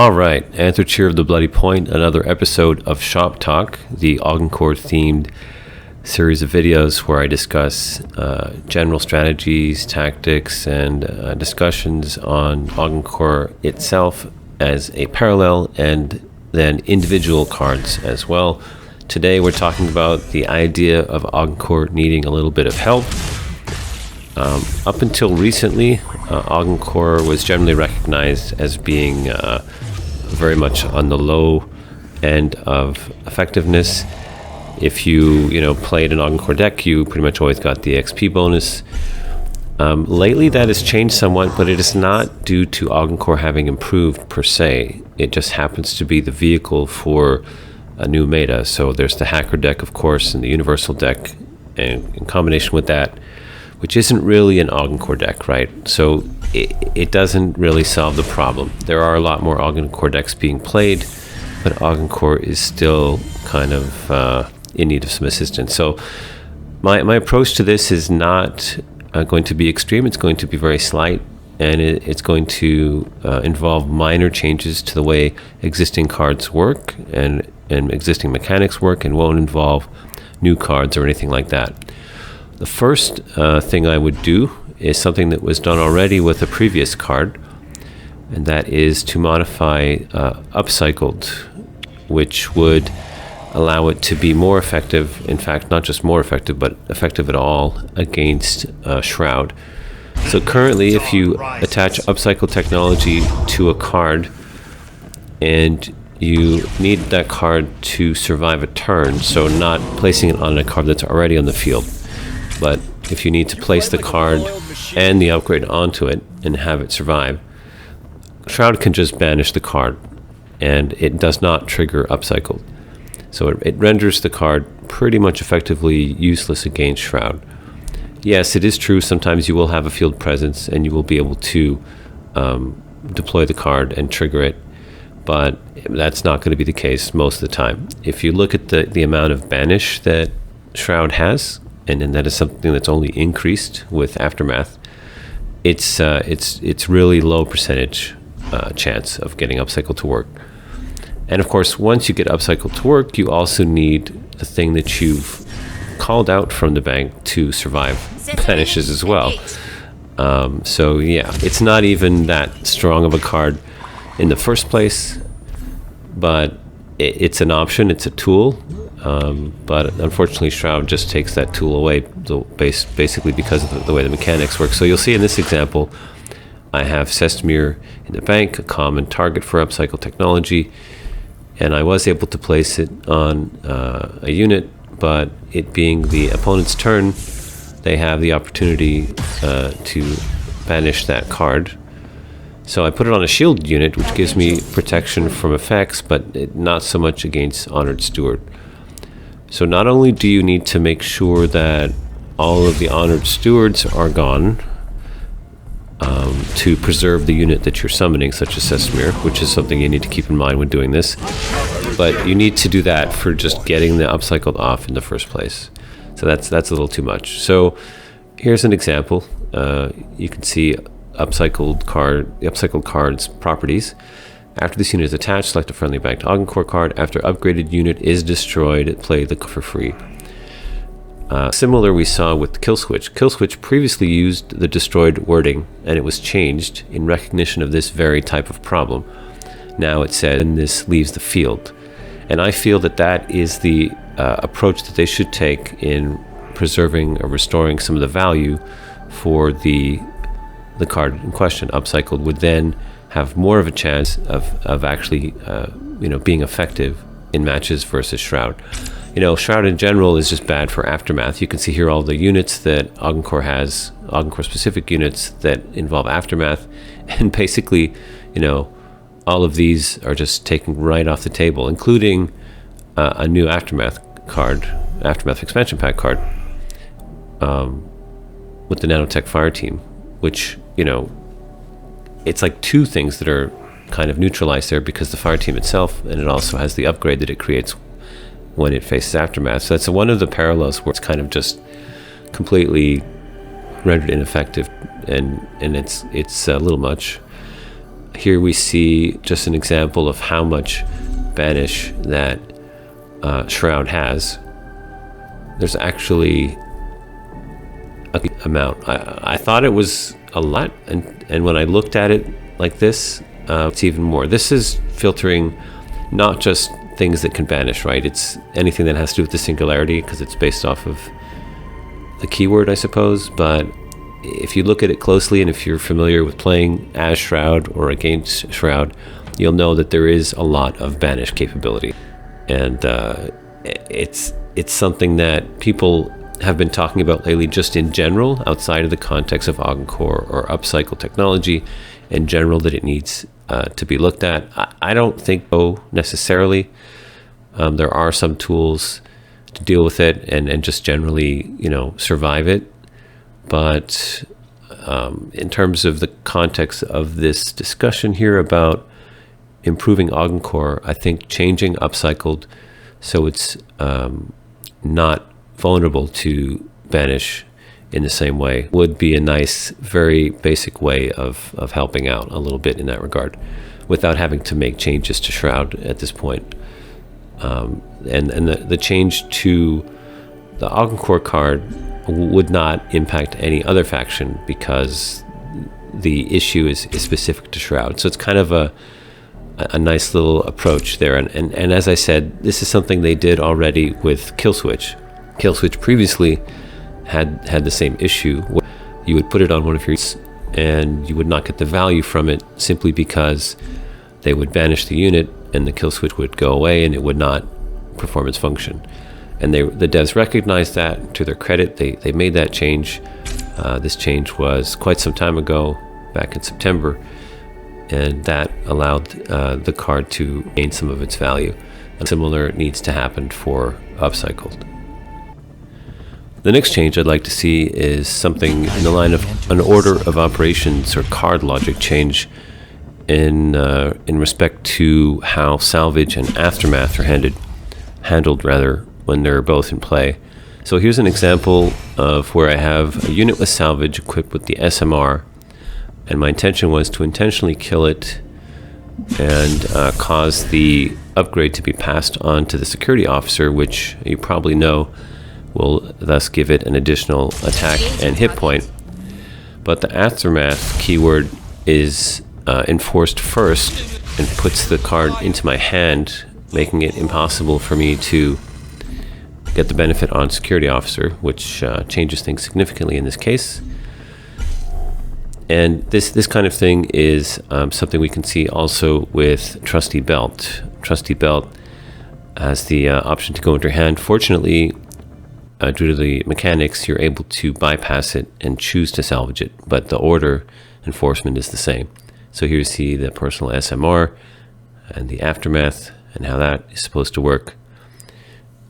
All right, Answer Cheer of the Bloody Point, another episode of Shop Talk, the Augencore themed series of videos where I discuss general strategies, tactics, and discussions on Augencore itself as a parallel, and then individual cards as well. Today we're talking about the idea of Augencore needing a little bit of help. Up until recently, Augencore was generally recognized as being very much on the low end of effectiveness. If you played an Augencore deck, you pretty much always got the XP bonus. Lately that has changed somewhat, but it is not due to Augencore having improved per se. It just happens to be the vehicle for a new meta. So there's the hacker deck, of course, and the universal deck, and in combination with that, which isn't really an Augencore deck, right? So it doesn't really solve the problem. There are a lot more Augencore decks being played, but Augencore is still kind of in need of some assistance. So my approach to this is not going to be extreme. It's going to be very slight, and it's going to involve minor changes to the way existing cards work and existing mechanics work, and won't involve new cards or anything like that. The first thing I would do is something that was done already with a previous card, and that is to modify Upcycled, which would allow it to be more effective, in fact not just more effective, but effective at all against Shroud. So currently, if you attach Upcycled Technology to a card and you need that card to survive a turn, so not placing it on a card that's already on the field, but if you need to place the card and the upgrade onto it and have it survive, Shroud can just banish the card, and it does not trigger Upcycled. So it renders the card pretty much effectively useless against Shroud. Yes, it is true, sometimes you will have a field presence and you will be able to deploy the card and trigger it, but that's not going to be the case most of the time. If you look at the amount of banish that Shroud has, and that is something that's only increased with Aftermath, it's really low percentage chance of getting Upcycle to work. And of course, once you get Upcycle to work, you also need the thing that you've called out from the bank to survive banishes as well. So yeah, it's not even that strong of a card in the first place, but it's an option, it's a tool. But unfortunately, Shroud just takes that tool away, basically because of the way the mechanics work. So you'll see in this example, I have Sestamir in the bank, a common target for Upcycled Technology, and I was able to place it on a unit, but it being the opponent's turn, they have the opportunity to banish that card. So I put it on a shield unit, which gives me protection from effects, but not so much against Honored Steward. So not only do you need to make sure that all of the Honored Stewards are gone to preserve the unit that you're summoning, such as Sestamir, which is something you need to keep in mind when doing this, but you need to do that for just getting the Upcycled off in the first place. So that's a little too much. So here's an example. You can see the Upcycled card's properties. After this unit is attached, select a friendly backed Augencore card. After upgraded unit is destroyed, play the for free. Similar we saw with Killswitch. Killswitch previously used the destroyed wording, and it was changed in recognition of this very type of problem. Now it said, and this leaves the field. And I feel that is the approach that they should take in preserving or restoring some of the value for the card in question. Upcycled would then have more of a chance of actually being effective in matches versus Shroud. Shroud in general is just bad for Aftermath. You can see here all the units that Augencore has, Augencore specific units that involve Aftermath, and basically, all of these are just taken right off the table, including a new Aftermath card, Aftermath expansion pack card, with the Nanotech Fire Team, which, it's like two things that are kind of neutralized there, because the Fire Team itself, and it also has the upgrade that it creates when it faces Aftermath. So that's one of the parallels where it's kind of just completely rendered ineffective, and it's a little much. here we see just an example of how much banish that Shroud has. There's actually a amount. I thought it was a lot, and when I looked at it like this, it's even more. This is filtering not just things that can banish, right? It's anything that has to do with the singularity, because it's based off of the keyword, I suppose. But if you look at it closely, and if you're familiar with playing as Shroud or against Shroud, you'll know that there is a lot of banish capability, and it's something that people have been talking about lately, just in general, outside of the context of Augencore or Upcycled Technology, in general, that it needs to be looked at. I don't think so necessarily. There are some tools to deal with it and just generally, survive it. But in terms of the context of this discussion here about improving Augencore, I think changing Upcycled so it's not vulnerable to banish in the same way would be a nice, very basic way of helping out a little bit in that regard, without having to make changes to Shroud at this point. And the change to the Augencore card would not impact any other faction, because the issue is specific to Shroud. So it's kind of a nice little approach there. And as I said, this is something they did already with Killswitch. Killswitch previously had the same issue. You would put it on one of your and you would not get the value from it, simply because they would banish the unit and the kill switch would go away and it would not perform its function. And the devs recognized that. To their credit, they made that change. This change was quite some time ago, back in September, and that allowed the card to gain some of its value. And similar needs to happen for Upcycled. The next change I'd like to see is something in the line of an order of operations or card logic change in respect to how Salvage and Aftermath are handled when they're both in play. So here's an example of where I have a unit with Salvage equipped with the SMR, and my intention was to intentionally kill it and cause the upgrade to be passed on to the security officer, which you probably know will thus give it an additional attack and hit point. But the Aftermath keyword is enforced first and puts the card into my hand, making it impossible for me to get the benefit on security officer, which changes things significantly in this case. And this kind of thing is something we can see also with Trusty Belt. Trusty Belt has the option to go into your hand. Fortunately, due to the mechanics, you're able to bypass it and choose to salvage it, but the order enforcement is the same. So here you see the personal SMR and the Aftermath and how that is supposed to work.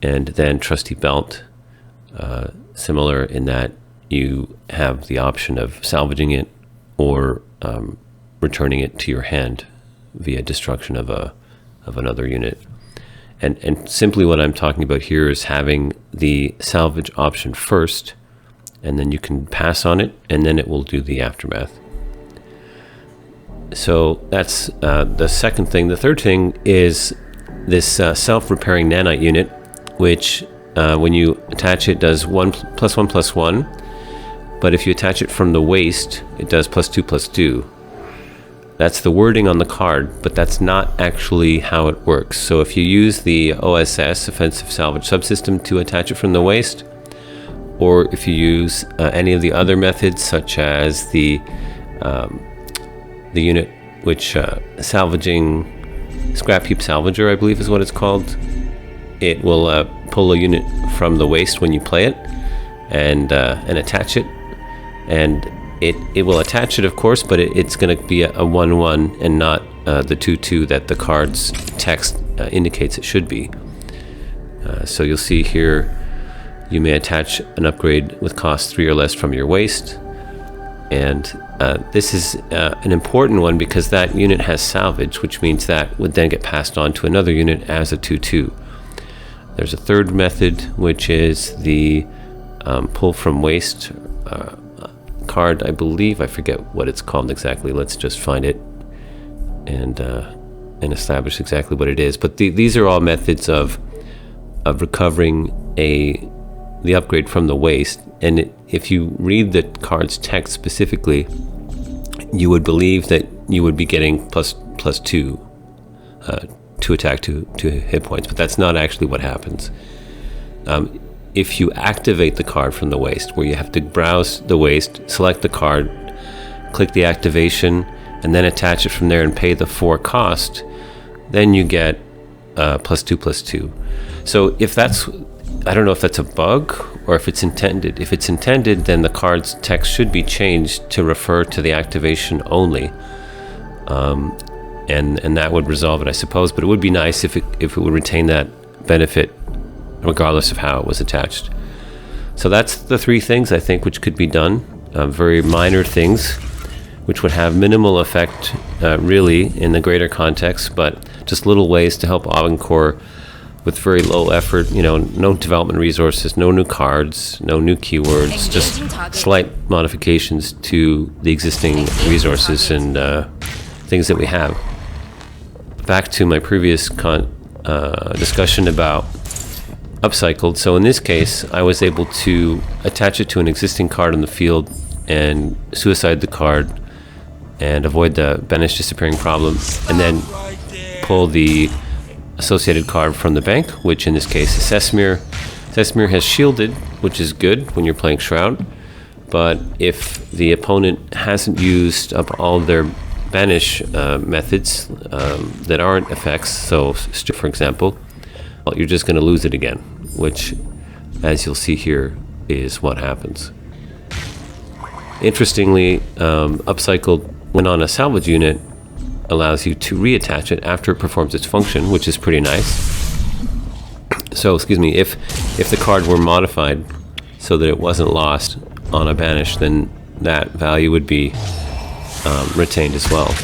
And then Trusty Belt, similar in that you have the option of salvaging it or returning it to your hand via destruction of another unit. And simply what I'm talking about here is having the salvage option first, and then you can pass on it, and then it will do the Aftermath. So that's the second thing. The third thing is this self-repairing nanite unit, which when you attach it does 1+1+1, but if you attach it from the waist, it does +2+2. That's the wording on the card, but that's not actually how it works. So if you use the OSS, Offensive Salvage Subsystem, to attach it from the waist, or if you use any of the other methods, such as the unit which salvaging Scrap Heap Salvager, I believe is what it's called, it will pull a unit from the waist when you play it and attach it, and it will attach it, of course, but it's going to be a 1-1 and not the 2-2 that the card's text indicates it should be. So you'll see here, you may attach an upgrade with cost 3 or less from your waist, and this is an important one because that unit has salvage, which means that would then get passed on to another unit as a 2-2. There's a third method, which is the pull from waist card, I believe. I forget what it's called exactly. Let's just find it. and establish exactly what it is. But these are all methods of recovering the upgrade from the waste. And if you read the card's text specifically, you would believe that you would be getting plus 2 to attack to hit points, but that's not actually what happens. If you activate the card from the waste, where you have to browse the waste, select the card, click the activation, and then attach it from there and pay the 4 cost, then you get plus 2. So if that's, I don't know if that's a bug or if it's intended. If it's intended, then the card's text should be changed to refer to the activation only. And that would resolve it, I suppose. But it would be nice if it would retain that benefit regardless of how it was attached. So that's the 3 things I think which could be done. Very minor things which would have minimal effect really in the greater context, but just little ways to help Augencore with very low effort, no development resources, no new cards, no new keywords, just slight modifications to the existing resources and things that we have. Back to my previous discussion about Upcycled. So in this case, I was able to attach it to an existing card in the field and suicide the card and avoid the banish disappearing problem, and then pull the associated card from the bank, which in this case is Sesmir. Sesmir has shielded, which is good when you're playing Shroud, but if the opponent hasn't used up all their banish methods that aren't effects, so for example, well, you're just going to lose it again, which, as you'll see here, is what happens. Interestingly, Upcycled, when on a salvage unit, allows you to reattach it after it performs its function, which is pretty nice. So, if the card were modified so that it wasn't lost on a banish, then that value would be retained as well.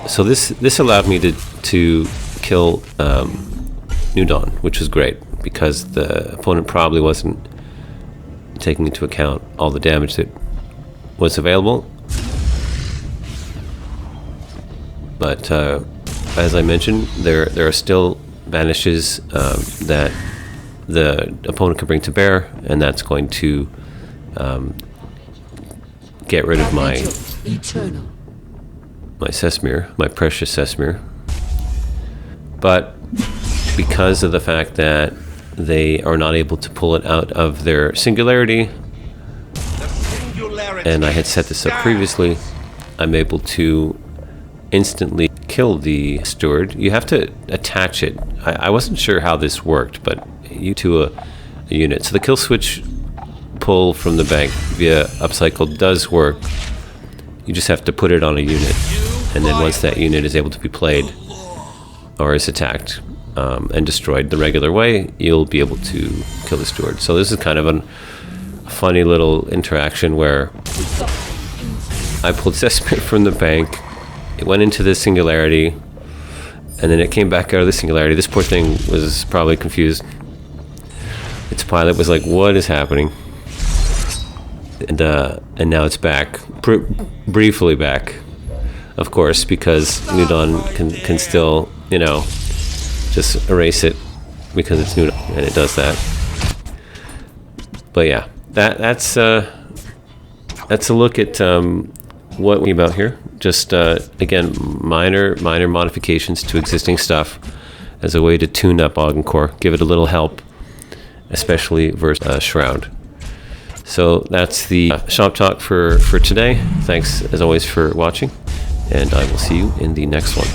So this allowed me to kill New Dawn, which was great because the opponent probably wasn't taking into account all the damage that was available. But as I mentioned, there are still banishes that the opponent can bring to bear, and that's going to get rid of my Sesmir, my precious Sesmir. But because of the fact that they are not able to pull it out of their singularity, and I had set this up previously, I'm able to instantly kill the steward. You have to attach it. I wasn't sure how this worked, but you to a unit. So the Killswitch pull from the bank via Upcycled does work. You just have to put it on a unit, and then once that unit is able to be played or is attacked and destroyed the regular way, you'll be able to kill the steward. So this is kind of a funny little interaction where I pulled Sesmir from the bank, it went into the singularity, and then it came back out of the singularity. This poor thing was probably confused. Its pilot was like, what is happening? And now it's back, briefly back, of course, because New Dawn can still, just erase it because it's New Dawn, and it does that. But yeah, that's a look at what we're about here. Just again, minor modifications to existing stuff as a way to tune up Augencore, give it a little help, especially versus Shroud. So that's the shop talk for today. Thanks as always for watching, and I will see you in the next one.